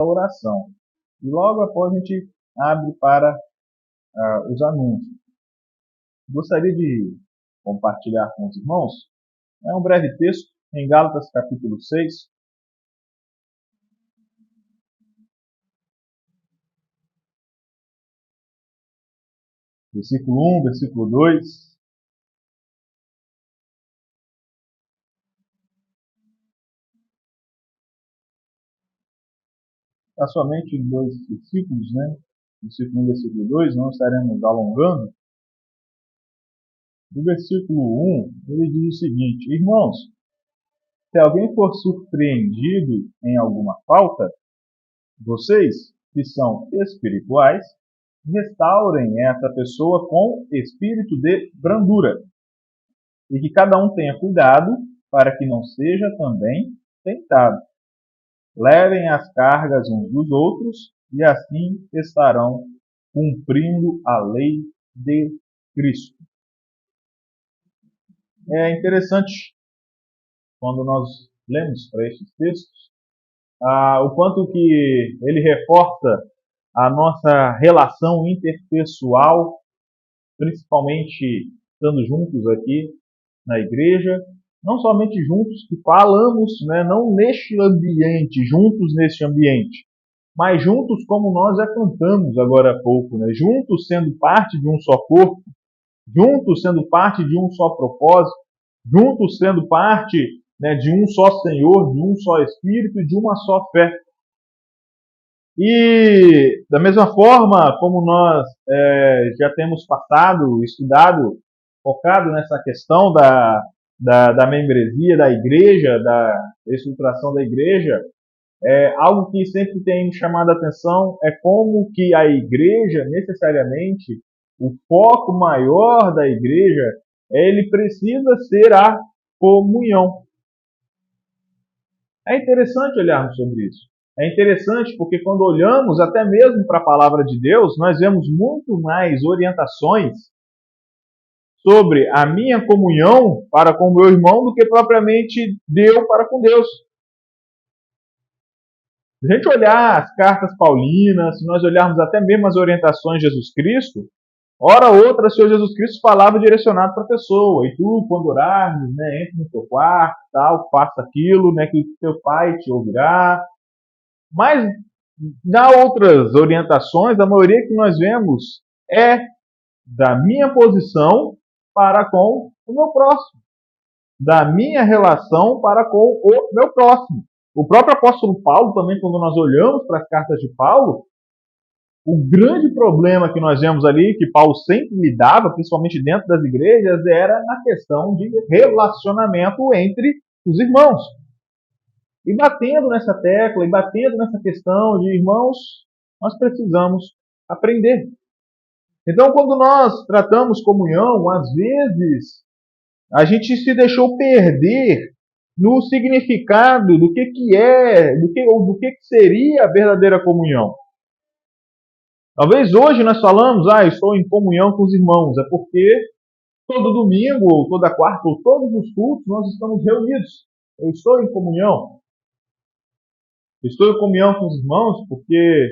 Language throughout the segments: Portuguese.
oração. E logo após a gente abre para os anúncios. Gostaria de compartilhar com os irmãos um breve texto em Gálatas capítulo 6. Versículo 1, versículo 2. Há somente 2 versículos, né? Versículo 1 e versículo 2, não estaremos alongando. No versículo 1, ele diz o seguinte: Irmãos, se alguém for surpreendido em alguma falta, vocês, que são espirituais, restaurem essa pessoa com espírito de brandura, e que cada um tenha cuidado para que não seja também tentado. Levem as cargas uns dos outros e assim estarão cumprindo a lei de Cristo. É interessante quando nós lemos para estes textos o quanto que ele reforça a nossa relação interpessoal, principalmente estando juntos aqui na igreja, não somente juntos que falamos, né, não neste ambiente, juntos neste ambiente, mas juntos como nós já cantamos agora há pouco, né, juntos sendo parte de um só corpo, juntos sendo parte de um só propósito, juntos sendo parte, né, de um só Senhor, de um só Espírito e de uma só fé. E da mesma forma como nós já temos passado, estudado, focado nessa questão da membresia da igreja, da estruturação da igreja, algo que sempre tem me chamado a atenção é como que a igreja, necessariamente, o foco maior da igreja, ele precisa ser a comunhão. É interessante olharmos sobre isso. É interessante porque quando olhamos até mesmo para a palavra de Deus, nós vemos muito mais orientações sobre a minha comunhão para com o meu irmão do que propriamente eu para com Deus. Se a gente olhar as cartas paulinas, se nós olharmos até mesmo as orientações de Jesus Cristo, hora ou outra o Senhor Jesus Cristo falava direcionado para a pessoa. E tu, quando orares, né, entre no teu quarto, tal, faça aquilo, né, que o teu pai te ouvirá. Mas, na outras orientações, a maioria que nós vemos é da minha posição para com o meu próximo. Da minha relação para com o meu próximo. O próprio apóstolo Paulo, também, quando nós olhamos para as cartas de Paulo, o grande problema que nós vemos ali, que Paulo sempre lidava, principalmente dentro das igrejas, era na questão de relacionamento entre os irmãos. E batendo nessa tecla, e batendo nessa questão de irmãos, nós precisamos aprender. Então, quando nós tratamos comunhão, às vezes, a gente se deixou perder no significado do que é, do que seria a verdadeira comunhão. Talvez hoje nós falamos, estou em comunhão com os irmãos, é porque todo domingo, ou toda quarta, ou todos os cultos, nós estamos reunidos. Eu estou em comunhão. Estou em comunhão com os irmãos porque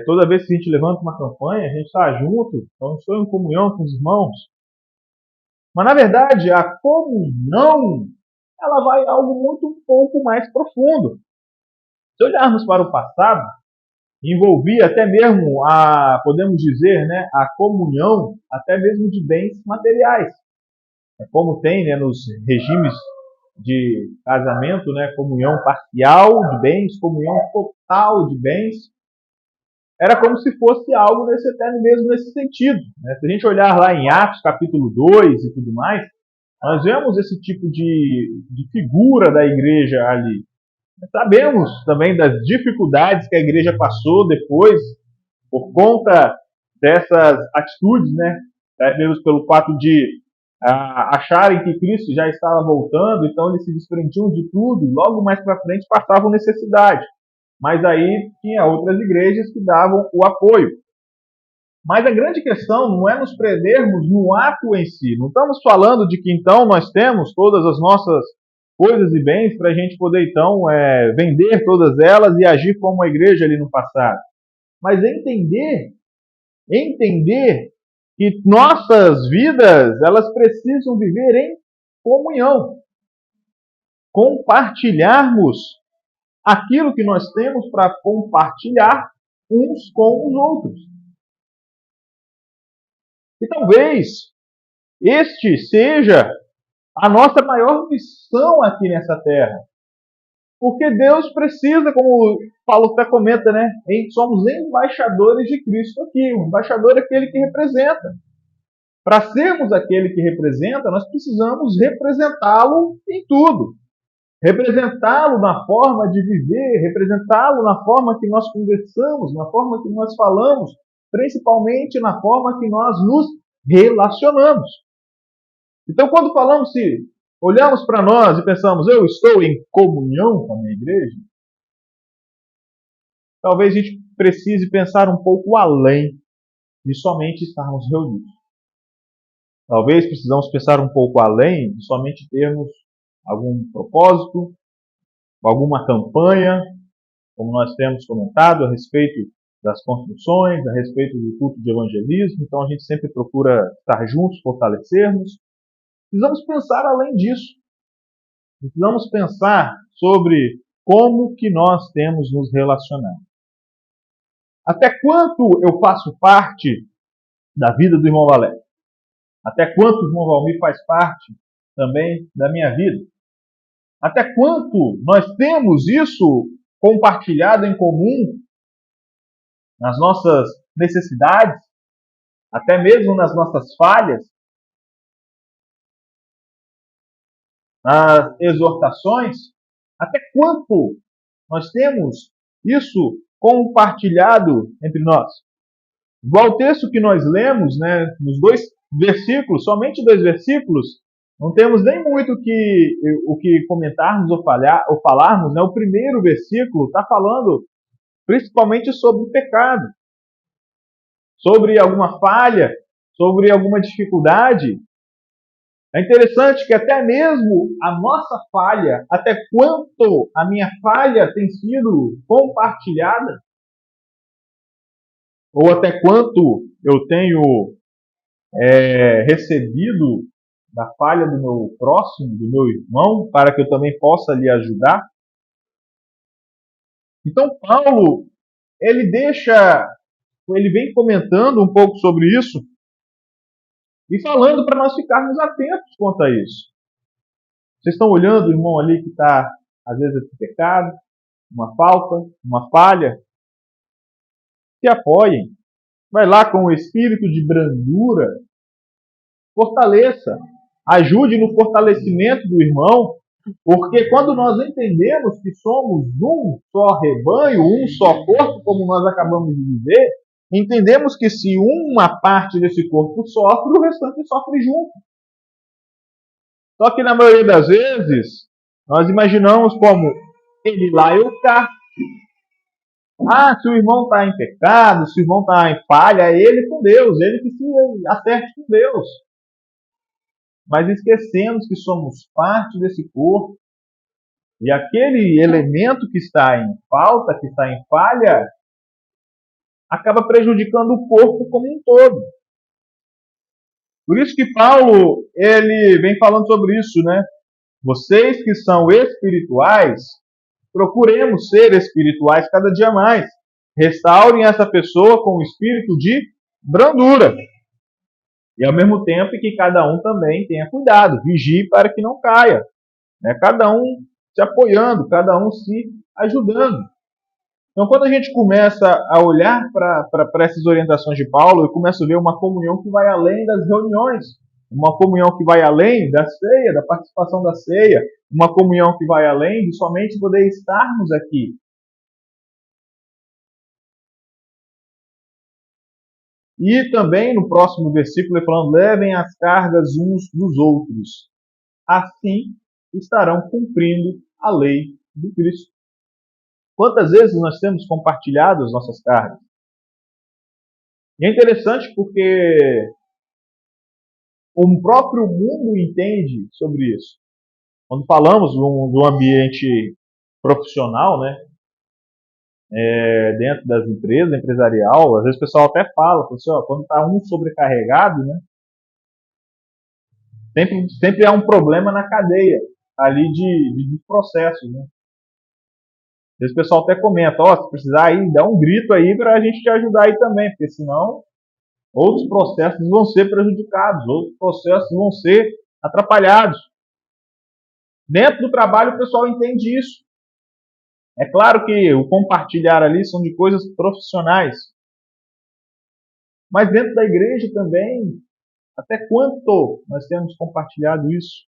toda vez que a gente levanta uma campanha, a gente está junto, então estou em comunhão com os irmãos. Mas, na verdade, a comunhão, ela vai algo um pouco mais profundo. Se olharmos para o passado, envolvia até mesmo podemos dizer, né, a comunhão até mesmo de bens materiais. Como tem, né, nos regimes de casamento, né, comunhão parcial de bens, comunhão total de bens. Era como se fosse algo mesmo nesse sentido. Né? Se a gente olhar lá em Atos capítulo 2 e tudo mais, nós vemos esse tipo de figura da igreja ali. Sabemos também das dificuldades que a igreja passou depois, por conta dessas atitudes, né? Mesmo pelo fato de acharem que Cristo já estava voltando, então eles se desprendiam de tudo, e logo mais para frente passavam necessidade. Mas aí tinha outras igrejas que davam o apoio. Mas a grande questão não é nos prendermos no ato em si. Não estamos falando de que então nós temos todas as nossas coisas e bens para a gente poder, então, vender todas elas e agir como a igreja ali no passado. Mas entender que nossas vidas, elas precisam viver em comunhão. Compartilharmos aquilo que nós temos para compartilhar uns com os outros. E talvez este seja a nossa maior missão aqui nessa terra. Porque Deus precisa, como Paulo até comenta, né? Somos embaixadores de Cristo aqui. O embaixador é aquele que representa. Para sermos aquele que representa, nós precisamos representá-lo em tudo. Representá-lo na forma de viver, representá-lo na forma que nós conversamos, na forma que nós falamos, principalmente na forma que nós nos relacionamos. Então, quando falamos, se olhamos para nós e pensamos, eu estou em comunhão com a minha igreja, talvez a gente precise pensar um pouco além de somente estarmos reunidos. Talvez precisamos pensar um pouco além de somente termos algum propósito, alguma campanha, como nós temos comentado a respeito das construções, a respeito do culto de evangelismo. Então a gente sempre procura estar juntos, fortalecermos. Precisamos pensar além disso. Precisamos pensar sobre como que nós temos nos relacionado. Até quanto eu faço parte da vida do irmão Valério? Até quanto o irmão Valmir faz parte também da minha vida? Até quanto nós temos isso compartilhado em comum nas nossas necessidades, até mesmo nas nossas falhas, nas exortações? Até quanto nós temos isso compartilhado entre nós? Igual o texto que nós lemos, né, nos 2 versículos, somente 2 versículos, não temos nem muito o que comentarmos ou falarmos. Né? O primeiro versículo está falando principalmente sobre o pecado, sobre alguma falha, sobre alguma dificuldade. É interessante que até mesmo a nossa falha, até quanto a minha falha tem sido compartilhada, ou até quanto eu tenho recebido da falha do meu próximo, do meu irmão, para que eu também possa lhe ajudar. Então Paulo, ele vem comentando um pouco sobre isso e falando para nós ficarmos atentos quanto a isso. Vocês estão olhando o irmão ali que está, às vezes, em pecado, uma falta, uma falha? Se apoiem. Vai lá com o espírito de brandura. Fortaleça. Ajude no fortalecimento do irmão. Porque quando nós entendemos que somos um só rebanho, um só corpo, como nós acabamos de dizer, entendemos que se uma parte desse corpo sofre, o restante sofre junto. Só que na maioria das vezes, nós imaginamos como ele lá, eu cá. Se o irmão está em pecado, se o irmão está em falha, é ele com Deus, ele que se acerte com Deus. Mas esquecemos que somos parte desse corpo, e aquele elemento que está em falta, que está em falha, acaba prejudicando o corpo como um todo. Por isso que Paulo, ele vem falando sobre isso, né? Vocês que são espirituais, procuremos ser espirituais cada dia mais. Restaurem essa pessoa com um espírito de brandura. E ao mesmo tempo que cada um também tenha cuidado, vigie para que não caia. Né? Cada um se apoiando, cada um se ajudando. Então, quando a gente começa a olhar para essas orientações de Paulo, eu começo a ver uma comunhão que vai além das reuniões, uma comunhão que vai além da ceia, da participação da ceia, uma comunhão que vai além de somente poder estarmos aqui. E também no próximo versículo ele falando, levem as cargas uns dos outros. Assim estarão cumprindo a lei de Cristo. Quantas vezes nós temos compartilhado as nossas cargas? E é interessante porque o próprio mundo entende sobre isso. Quando falamos de um ambiente profissional, né, dentro das empresas, empresarial, às vezes o pessoal até fala assim, ó, quando está um sobrecarregado, né, sempre há um problema na cadeia ali de processos, né. Às vezes o pessoal até comenta, ó, se precisar aí, dá um grito aí para a gente te ajudar aí também, porque senão outros processos vão ser prejudicados, outros processos vão ser atrapalhados. Dentro do trabalho o pessoal entende isso. É claro que o compartilhar ali são de coisas profissionais, mas dentro da igreja também, até quanto nós temos compartilhado isso?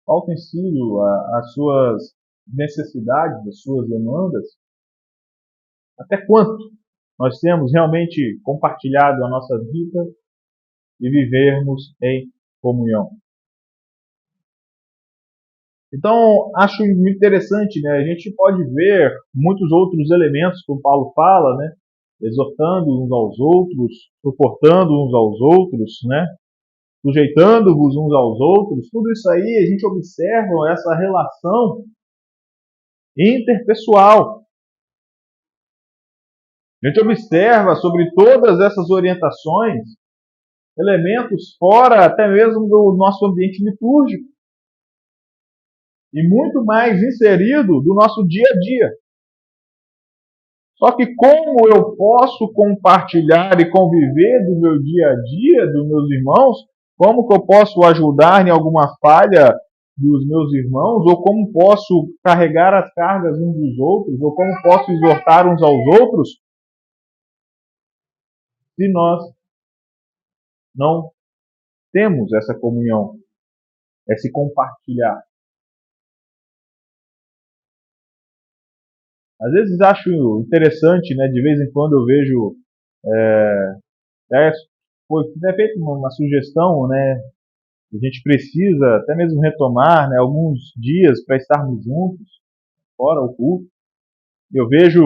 Qual tem sido as suas necessidades, as suas demandas? Até quanto nós temos realmente compartilhado a nossa vida e vivermos em comunhão? Então, acho muito interessante, né? A gente pode ver muitos outros elementos que o Paulo fala, né? Exortando uns aos outros, suportando uns aos outros, né? Sujeitando-vos uns aos outros. Tudo isso aí a gente observa essa relação interpessoal. A gente observa sobre todas essas orientações elementos fora até mesmo do nosso ambiente litúrgico e muito mais inserido do nosso dia a dia. Só que como eu posso compartilhar e conviver do meu dia a dia, dos meus irmãos, como que eu posso ajudar em alguma falha dos meus irmãos, ou como posso carregar as cargas uns dos outros, ou como posso exortar uns aos outros, se nós não temos essa comunhão, esse compartilhar. Às vezes acho interessante, né? De vez em quando eu vejo, foi feita uma sugestão, né? A gente precisa até mesmo retomar, né, alguns dias para estarmos juntos, fora o culto. Eu vejo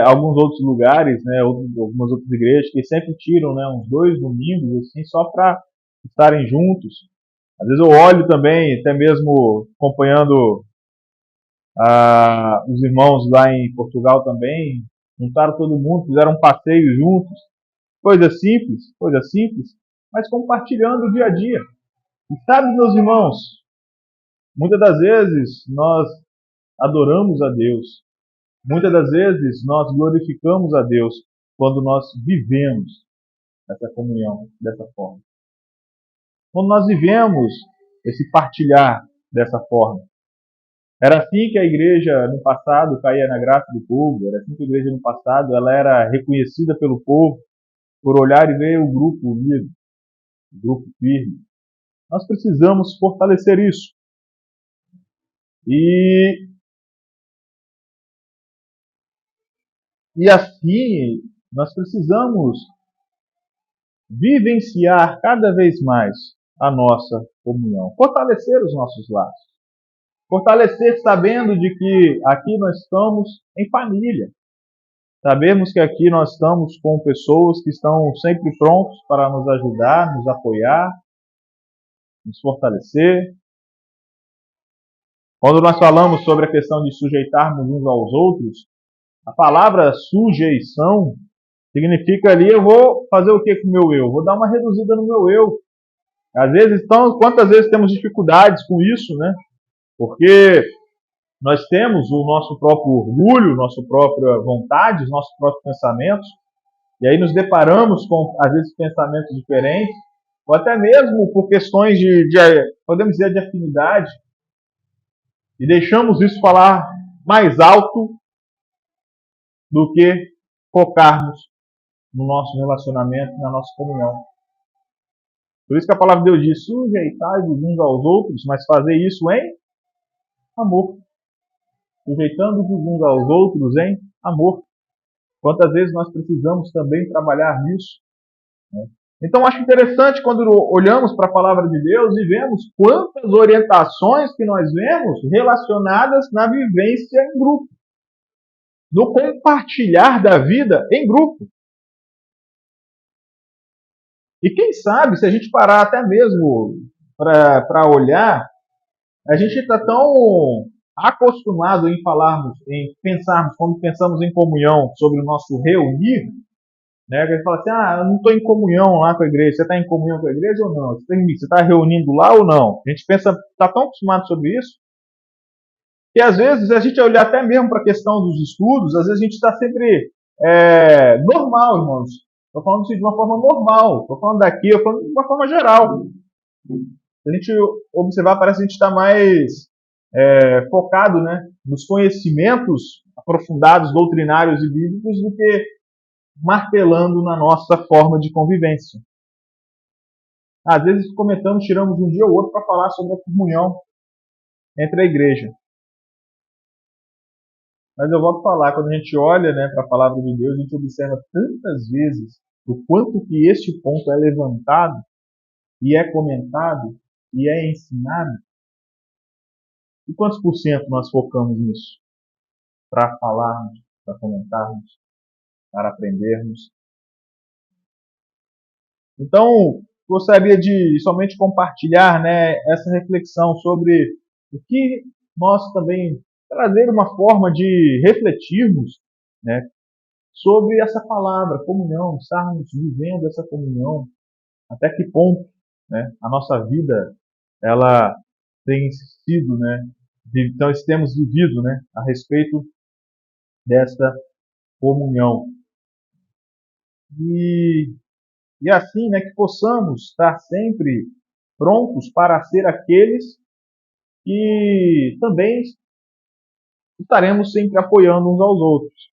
alguns outros lugares, né, algumas outras igrejas que sempre tiram, né, uns 2 domingos assim, só para estarem juntos. Às vezes eu olho também, até mesmo acompanhando os irmãos lá em Portugal também, juntaram todo mundo, fizeram um passeio juntos. Coisa simples, mas compartilhando o dia a dia. E sabe, meus irmãos, muitas das vezes nós adoramos a Deus. Muitas das vezes nós glorificamos a Deus quando nós vivemos essa comunhão dessa forma. Quando nós vivemos esse partilhar dessa forma. Era assim que a igreja no passado caía na graça do povo, era assim que a igreja no passado ela era reconhecida pelo povo por olhar e ver o grupo unido, o grupo firme. Nós precisamos fortalecer isso. E assim, nós precisamos vivenciar cada vez mais a nossa comunhão, fortalecer os nossos laços, fortalecer sabendo de que aqui nós estamos em família, sabemos que aqui nós estamos com pessoas que estão sempre prontos para nos ajudar, nos apoiar, nos fortalecer. Quando nós falamos sobre a questão de sujeitarmos uns aos outros, a palavra sujeição significa ali, eu vou fazer o que com o meu eu? Vou dar uma reduzida no meu eu. Às vezes, então, quantas vezes temos dificuldades com isso, né? Porque nós temos o nosso próprio orgulho, nossa própria vontade, os nossos próprios pensamentos, e aí nos deparamos com, às vezes, pensamentos diferentes, ou até mesmo por questões podemos dizer, de afinidade, e deixamos isso falar mais alto do que focarmos no nosso relacionamento, na nossa comunhão. Por isso que a palavra de Deus diz, sujeitai-vos uns aos outros, mas fazer isso em amor. Sujeitando-vos uns aos outros em amor. Quantas vezes nós precisamos também trabalhar nisso? Né? Então acho interessante quando olhamos para a palavra de Deus e vemos quantas orientações que nós vemos relacionadas na vivência em grupo. No compartilhar da vida em grupo. E quem sabe, se a gente parar até mesmo para olhar, a gente está tão acostumado em falarmos, em pensarmos, quando pensamos em comunhão, sobre o nosso reunir, né? Que a gente fala assim, eu não estou em comunhão lá com a igreja. Você está em comunhão com a igreja ou não? Você está reunindo lá ou não? A gente pensa, está tão acostumado sobre isso, que às vezes a gente olhar até mesmo para a questão dos estudos, às vezes a gente está sempre normal, irmãos. Estou falando isso de uma forma normal. Estou falando daqui, estou falando de uma forma geral. Se a gente observar, parece que a gente está mais focado, né, nos conhecimentos aprofundados, doutrinários e bíblicos, do que martelando na nossa forma de convivência. Às vezes comentamos, tiramos um dia ou outro para falar sobre a comunhão entre a igreja. Mas eu volto a falar, quando a gente olha, né, para a palavra de Deus, a gente observa tantas vezes o quanto que este ponto é levantado, e é comentado, e é ensinado. E quantos por cento nós focamos nisso? Para falarmos, para comentarmos, para aprendermos. Então, gostaria de somente compartilhar, né, essa reflexão sobre o que nós também trazer uma forma de refletirmos, né, sobre essa palavra, comunhão, estarmos vivendo essa comunhão, até que ponto, né, a nossa vida ela tem sido, né, então temos vivido, né, a respeito dessa comunhão. E assim, né, que possamos estar sempre prontos para ser aqueles que também estaremos sempre apoiando uns aos outros.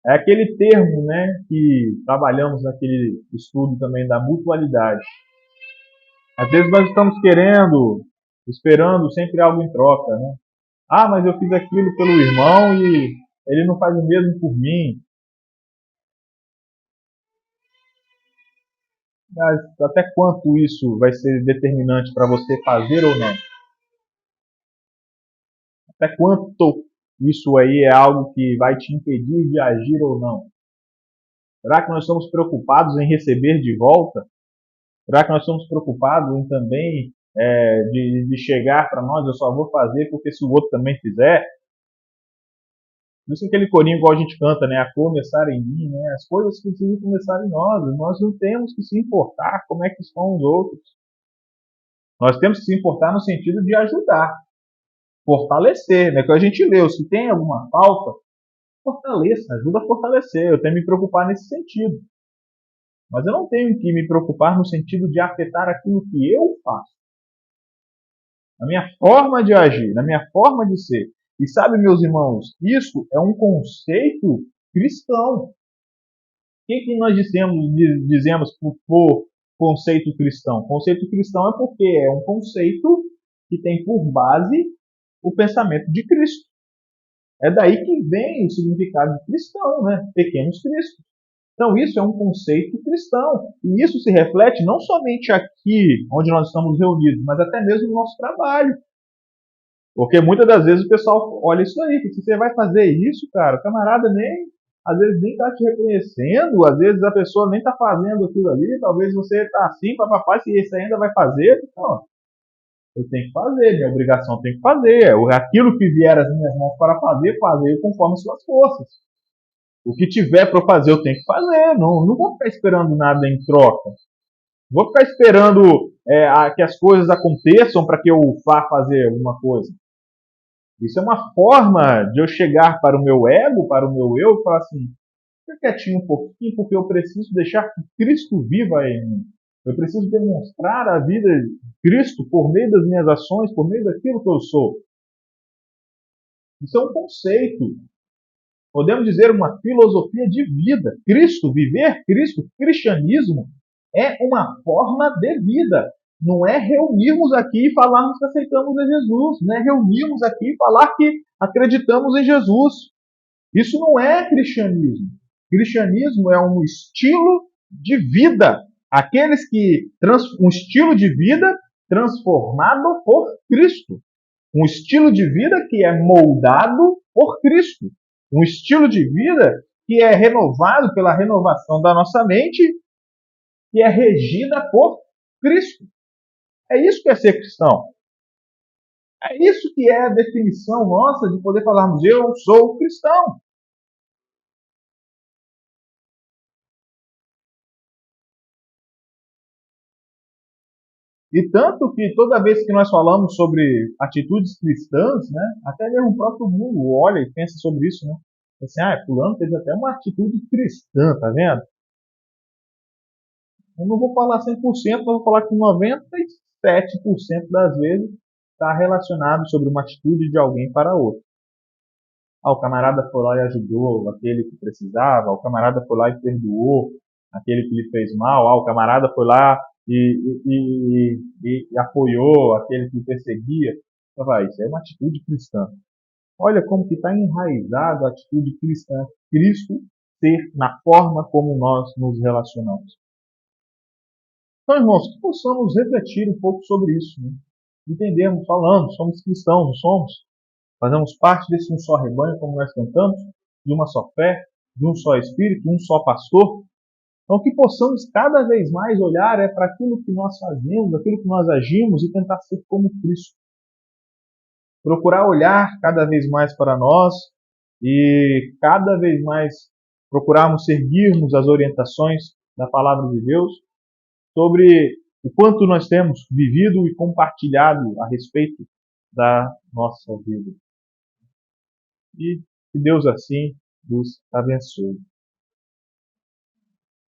É aquele termo, né, que trabalhamos naquele estudo também da mutualidade. Às vezes nós estamos esperando sempre algo em troca, né? Mas eu fiz aquilo pelo irmão e ele não faz o mesmo por mim. Mas até quanto isso vai ser determinante para você fazer ou não? Até quanto isso aí é algo que vai te impedir de agir ou não? Será que nós estamos preocupados em receber de volta? Será que nós estamos preocupados em também de chegar para nós, eu só vou fazer porque se o outro também fizer? Por isso aquele corinho igual a gente canta, né? A começar em mim, né? As coisas precisam começar em nós. Nós não temos que se importar como é que estão os outros. Nós temos que se importar no sentido de ajudar, fortalecer, né? Que a gente leu, se tem alguma falta, fortaleça, ajuda a fortalecer. Eu tenho que me preocupar nesse sentido. Mas eu não tenho que me preocupar no sentido de afetar aquilo que eu faço. Na minha forma de agir, na minha forma de ser. E sabe, meus irmãos, isso é um conceito cristão. O que nós dizemos por conceito cristão? Conceito cristão é porque é um conceito que tem por base o pensamento de Cristo. É daí que vem o significado de cristão, né? Pequenos cristos. Então isso é um conceito cristão. E isso se reflete não somente aqui, onde nós estamos reunidos, mas até mesmo no nosso trabalho. Porque muitas das vezes o pessoal olha isso aí, se você vai fazer isso, cara, o camarada às vezes nem está te reconhecendo, às vezes a pessoa nem está fazendo aquilo ali, talvez você está assim, papapá, se esse ainda vai fazer, não. Eu tenho que fazer, minha obrigação tem que fazer. Aquilo que vier às minhas mãos para fazer conforme suas forças. O que tiver para fazer, eu tenho que fazer. Não vou ficar esperando nada em troca. Não vou ficar esperando que as coisas aconteçam para que eu vá fazer alguma coisa. Isso é uma forma de eu chegar para o meu ego, para o meu eu, e falar assim, fica quietinho um pouquinho, porque eu preciso deixar que Cristo viva em mim. Eu preciso demonstrar a vida de Cristo por meio das minhas ações, por meio daquilo que eu sou. Isso é um conceito. Podemos dizer uma filosofia de vida. Cristo, viver Cristo, cristianismo, é uma forma de vida. Não é reunirmos aqui e falarmos que aceitamos a Jesus. Não é reunirmos aqui e falar que acreditamos em Jesus. Isso não é cristianismo. Cristianismo é um estilo de vida. Um estilo de vida transformado por Cristo. Um estilo de vida que é moldado por Cristo. Um estilo de vida que é renovado pela renovação da nossa mente que é regida por Cristo. É isso que é ser cristão. É isso que é a definição nossa de poder falarmos, eu sou cristão. E tanto que toda vez que nós falamos sobre atitudes cristãs, né, até mesmo o próprio mundo olha e pensa sobre isso, né? Assim, fulano teve até uma atitude cristã, tá vendo? Eu não vou falar 100%, mas vou falar que 97% das vezes está relacionado sobre uma atitude de alguém para outro. O camarada foi lá e ajudou aquele que precisava, o camarada foi lá e perdoou aquele que lhe fez mal, o camarada foi lá e apoiou aquele que perseguia. Então, isso é uma atitude cristã. Olha como que está enraizado a atitude cristã. Cristo ser na forma como nós nos relacionamos. Então, irmãos, que possamos refletir um pouco sobre isso. Né? Entendermos, falamos, somos cristãos, não somos? Fazemos parte desse um só rebanho, como nós cantamos, de uma só fé, de um só Espírito, um só pastor. Então, que possamos cada vez mais olhar para aquilo que nós fazemos, aquilo que nós agimos e tentar ser como Cristo. Procurar olhar cada vez mais para nós e cada vez mais procurarmos seguirmos as orientações da Palavra de Deus sobre o quanto nós temos vivido e compartilhado a respeito da nossa vida. E que Deus assim nos abençoe.